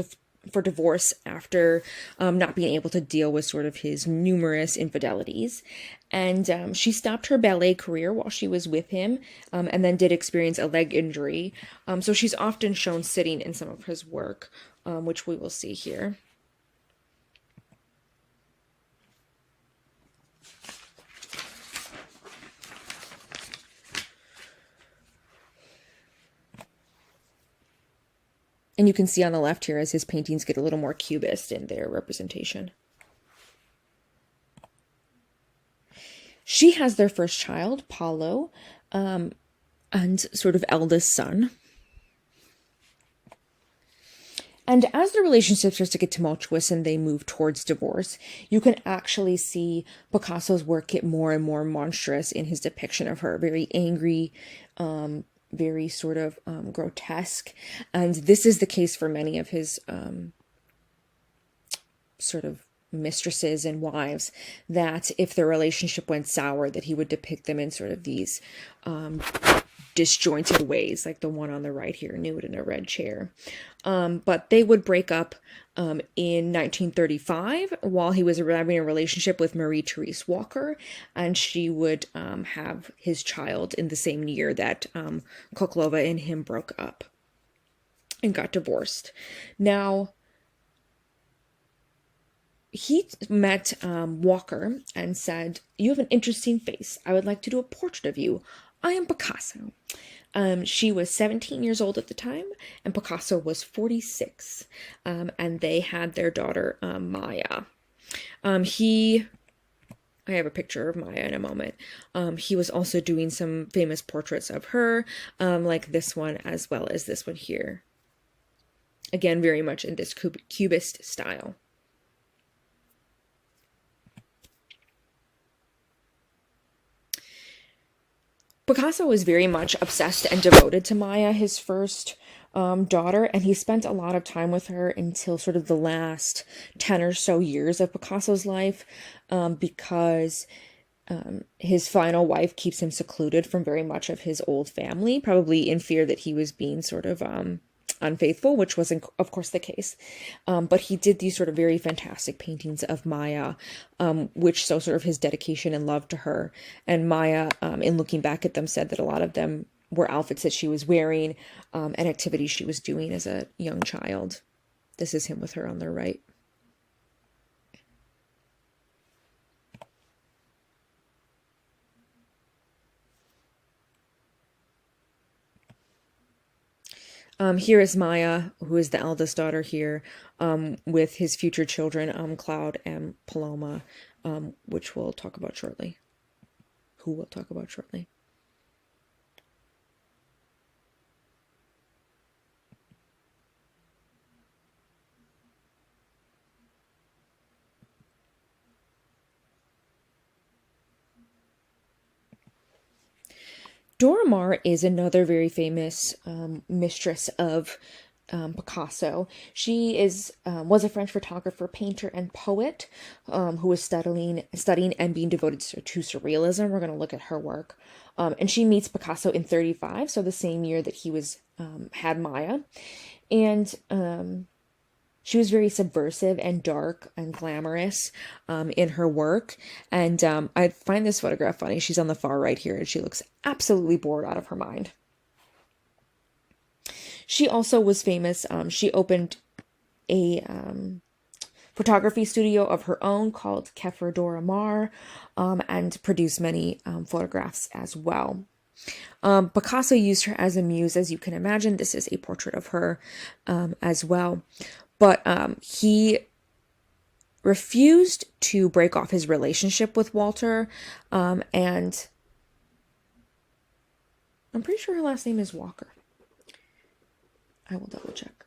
for divorce after not being able to deal with sort of his numerous infidelities. And she stopped her ballet career while she was with him, and then did experience a leg injury. So she's often shown sitting in some of his work, which we will see here. And you can see on the left here as his paintings get a little more cubist in their representation. She has their first child, Paulo, and sort of eldest son. And as the relationship starts to get tumultuous and they move towards divorce, you can actually see Picasso's work get more and more monstrous in his depiction of her. Very angry, very sort of grotesque. And this is the case for many of his sort of mistresses and wives, that if their relationship went sour, that he would depict them in sort of these disjointed ways, like the one on the right here, nude in a red chair. But they would break up in 1935 while he was having a relationship with Marie Therese Walker, and she would have his child in the same year that Koklova and him broke up and got divorced. Now, he met Walker and said, "You have an interesting face. I would like to do a portrait of you. I am Picasso." She was 17 years old at the time, and Picasso was 46. And they had their daughter, Maya. I have a picture of Maya in a moment. He was also doing some famous portraits of her, like this one, as well as this one here. Again, very much in this cubist style. Picasso was very much obsessed and devoted to Maya, his first daughter, and he spent a lot of time with her until sort of the last 10 or so years of Picasso's life, because his final wife keeps him secluded from very much of his old family, probably in fear that he was being sort of unfaithful, which was, of course, the case. But he did these sort of very fantastic paintings of Maya, which show sort of his dedication and love to her. And Maya, in looking back at them, said that a lot of them were outfits that she was wearing, and activities she was doing as a young child. This is him with her on the right. Here is Maya, who is the eldest daughter here, with his future children, Cloud and Paloma, which we'll talk about shortly. Who we'll talk about shortly. Duramar is another very famous mistress of Picasso. She was a French photographer, painter, and poet who was studying and being devoted to surrealism. We're going to look at her work. And she meets Picasso in 1935, so the same year that he had Maya. And she was very subversive and dark and glamorous in her work. And I find this photograph funny. She's on the far right here, and she looks absolutely bored out of her mind. She also was famous. She opened a photography studio of her own called Keffer Duramar, and produced many photographs as well. Picasso used her as a muse, as you can imagine. This is a portrait of her as well. But he refused to break off his relationship with Walter, and I'm pretty sure her last name is Walker. I will double check.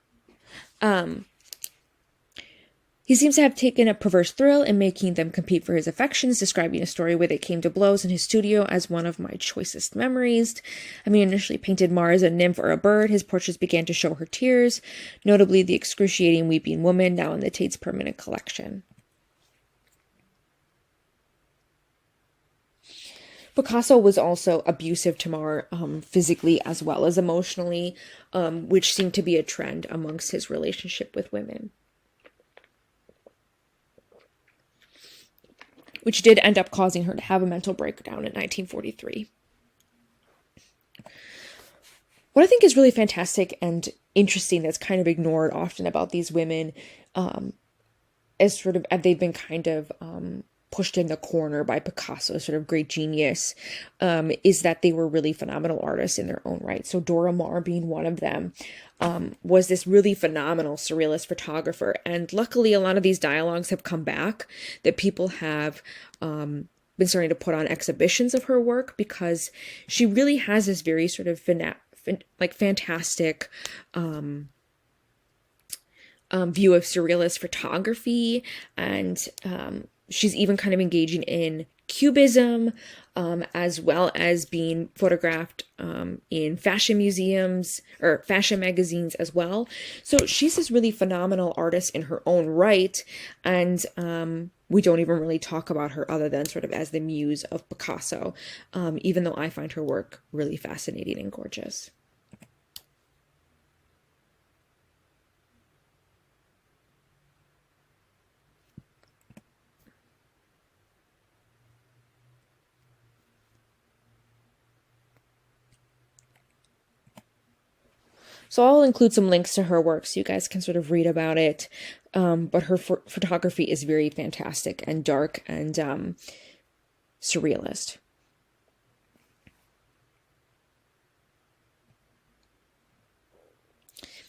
He seems to have taken a perverse thrill in making them compete for his affections, describing a story where they came to blows in his studio as one of my choicest memories. Having initially painted Mara as a nymph or a bird, his portraits began to show her tears, notably the excruciating weeping woman, now in the Tate's permanent collection. Picasso was also abusive to Mara, physically as well as emotionally, which seemed to be a trend amongst his relationship with women, which did end up causing her to have a mental breakdown in 1943. What I think is really fantastic and interesting that's kind of ignored often about these women, as sort of, they've been kind of pushed in the corner by Picasso's sort of great genius, is that they were really phenomenal artists in their own right. So Duramar being one of them, was this really phenomenal surrealist photographer. And luckily, a lot of these dialogues have come back, that people have been starting to put on exhibitions of her work, because she really has this very sort of fantastic view of surrealist photography, and she's even kind of engaging in Cubism, as well as being photographed in fashion museums or fashion magazines as well. So she's this really phenomenal artist in her own right, and we don't even really talk about her other than sort of as the muse of Picasso, even though I find her work really fascinating and gorgeous. So I'll include some links to her work so you guys can sort of read about it. But her photography is very fantastic and dark and surrealist.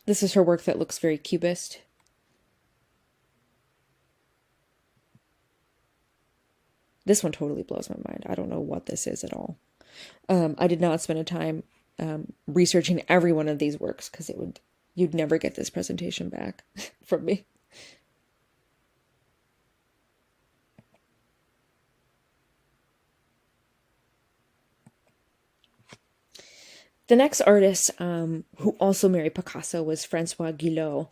This is her work that looks very cubist. This one totally blows my mind. I don't know what this is at all. I did not spend a time researching every one of these works, because you'd never get this presentation back from me. The next artist who also married Picasso was Francoise Guillot,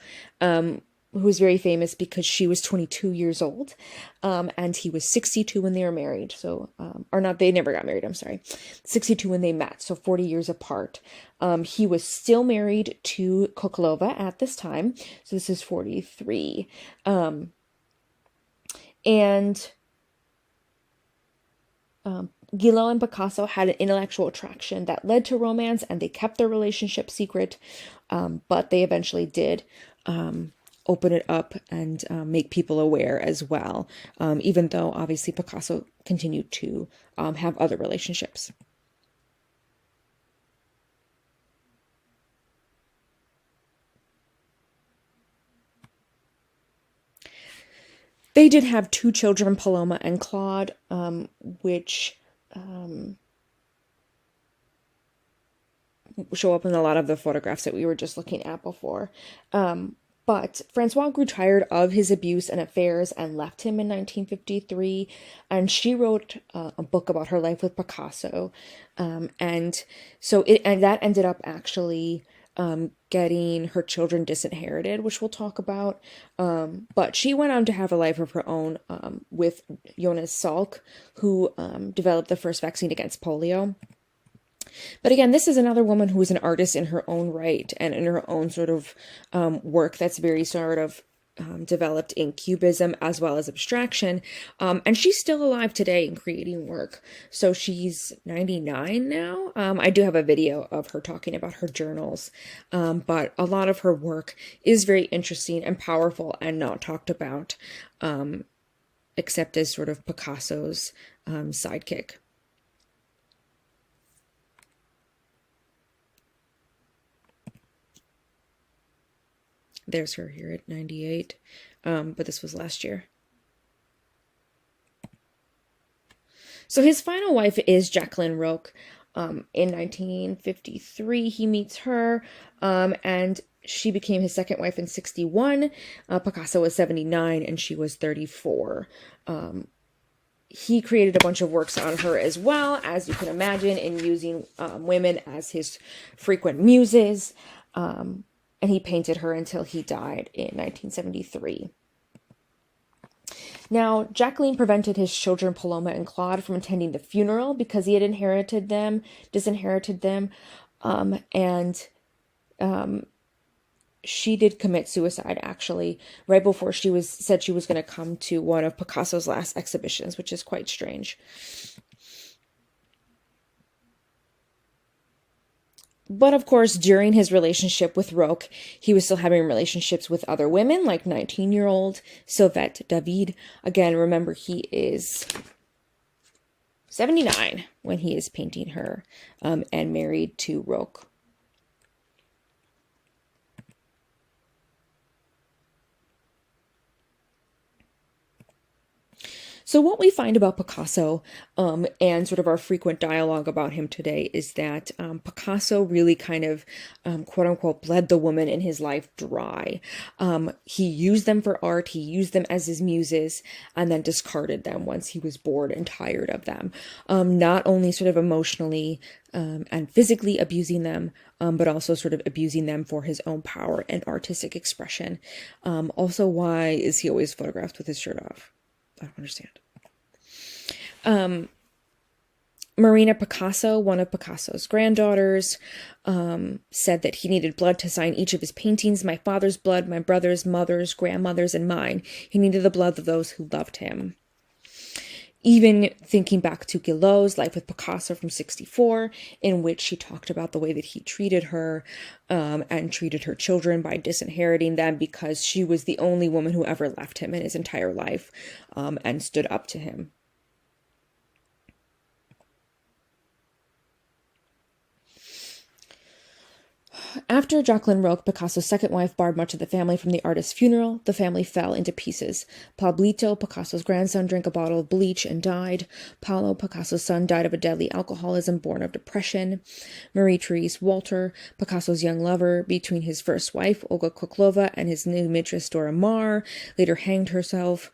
who was very famous because she was 22 years old, and he was 62 when they were married. So, or not, they never got married, I'm sorry. 62 when they met, so 40 years apart. He was still married to Koklova at this time, so this is 43. Guillot and Picasso had an intellectual attraction that led to romance, and they kept their relationship secret, but they eventually did open it up and make people aware as well, even though obviously Picasso continued to have other relationships. They did have two children, Paloma and Claude, which show up in a lot of the photographs that we were just looking at before. But Francois grew tired of his abuse and affairs and left him in 1953. And she wrote a book about her life with Picasso. And that ended up actually getting her children disinherited, which we'll talk about. But she went on to have a life of her own with Jonas Salk, who developed the first vaccine against polio. But again, this is another woman who is an artist in her own right and in her own sort of work that's very sort of developed in Cubism as well as abstraction. And she's still alive today and creating work. So she's 99 now. I do have a video of her talking about her journals. But a lot of her work is very interesting and powerful and not talked about, except as sort of Picasso's sidekick. There's her here at 98, but this was last year. So his final wife is Jacqueline Rook. In 1953, he meets her, and she became his second wife in 61. Picasso was 79 and she was 34. He created a bunch of works on her as well, as you can imagine, in using women as his frequent muses. And he painted her until he died in 1973. Now, Jacqueline prevented his children, Paloma and Claude, from attending the funeral because he had disinherited them, and she did commit suicide, actually, right before said she was going to come to one of Picasso's last exhibitions, which is quite strange. But of course, during his relationship with Roque, he was still having relationships with other women, like 19-year-old Sylvette David. Again, remember, he is 79 when he is painting her, and married to Roque. So what we find about Picasso, and sort of our frequent dialogue about him today, is that Picasso really kind of, quote unquote, bled the woman in his life dry. He used them for art, he used them as his muses, and then discarded them once he was bored and tired of them. Not only sort of emotionally and physically abusing them, but also sort of abusing them for his own power and artistic expression. Also, why is he always photographed with his shirt off? I don't understand. Marina Picasso, one of Picasso's granddaughters, said that he needed blood to sign each of his paintings. My father's blood, my brother's, mother's, grandmother's, and mine. He needed the blood of those who loved him. Even thinking back to Guillot's Life with Picasso from 1964, in which she talked about the way that he treated her, and treated her children by disinheriting them because she was the only woman who ever left him in his entire life, and stood up to him. After Jacqueline Roque, Picasso's second wife, barred much of the family from the artist's funeral, the family fell into pieces. Pablito, Picasso's grandson, drank a bottle of bleach and died. Paulo, Picasso's son, died of a deadly alcoholism born of depression. Marie-Therese Walter, Picasso's young lover, between his first wife, Olga Koklova, and his new mistress, Duramar, later hanged herself.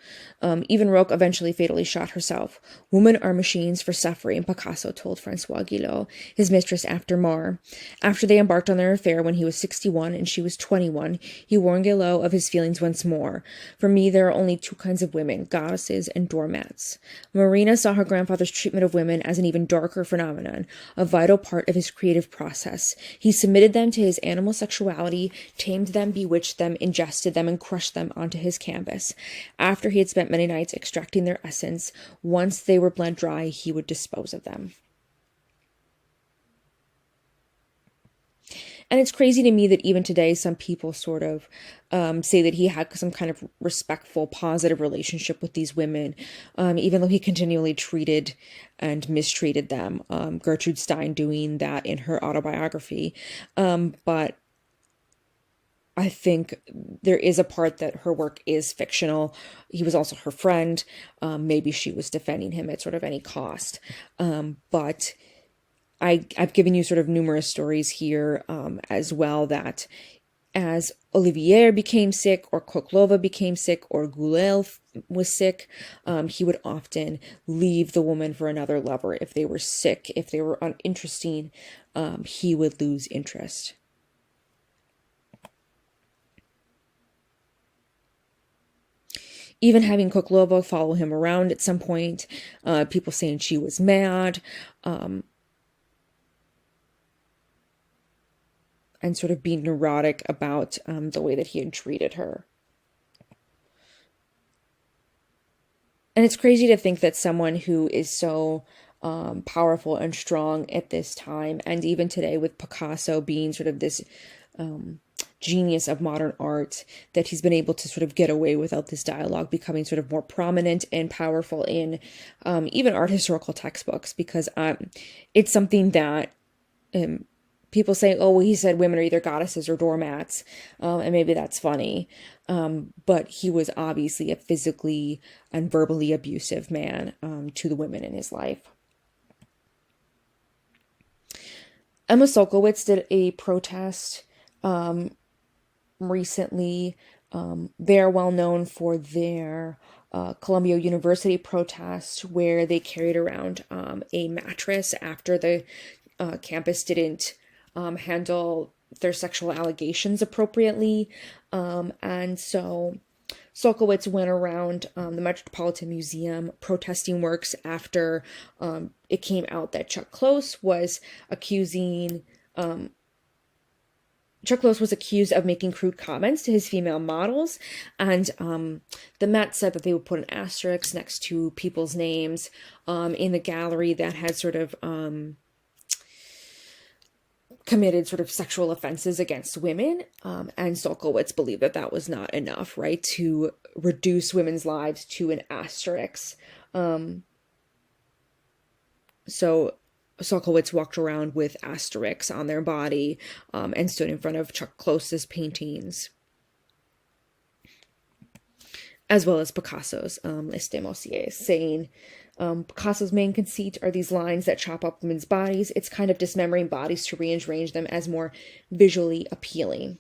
Even Roque eventually fatally shot herself. Women are machines for suffering, Picasso told Francois Guillot, his mistress after Mar. After they embarked on their affair when he was 61 and she was 21, he warned Guillot of his feelings once more. For me, there are only two kinds of women, goddesses and doormats. Marina saw her grandfather's treatment of women as an even darker phenomenon, a vital part of his creative process. He submitted them to his animal sexuality, tamed them, bewitched them, ingested them, and crushed them onto his canvas. After he had spent many nights extracting their essence, once they were bled dry, he would dispose of them. And it's crazy to me that even today, some people sort of say that he had some kind of respectful, positive relationship with these women, even though he continually treated and mistreated them. Gertrude Stein doing that in her autobiography. But I think there is a part that her work is fictional. He was also her friend. Maybe she was defending him at sort of any cost. But I've given you sort of numerous stories here, as well, that as Olivier became sick, or Koklova became sick, or Goulet was sick, he would often leave the woman for another lover. If they were sick, if they were uninteresting, he would lose interest. Even having Koklova follow him around at some point, people saying she was mad, and sort of being neurotic about the way that he had treated her. And it's crazy to think that someone who is so powerful and strong at this time, and even today with Picasso being sort of this genius of modern art, that he's been able to sort of get away without this dialogue becoming sort of more prominent and powerful in even art historical textbooks, because it's something that people say, oh, well, he said women are either goddesses or doormats, and maybe that's funny. But he was obviously a physically and verbally abusive man to the women in his life. Emma Solkowitz did a protest recently. They're well known for their Columbia University protest, where they carried around a mattress after the campus didn't handle their sexual allegations appropriately. And so Solkowitz went around the Metropolitan Museum protesting works after it came out that Chuck Close was accused of making crude comments to his female models, and the Met said that they would put an asterisk next to people's names in the gallery that had sort of committed sort of sexual offenses against women, and Solkowitz believed that that was not enough, right, to reduce women's lives to an asterisk. So Solkowitz walked around with asterisks on their body and stood in front of Chuck Close's paintings, as well as Picasso's Este Mocias, saying, Picasso's main conceit are these lines that chop up women's bodies. It's kind of dismembering bodies to rearrange them as more visually appealing.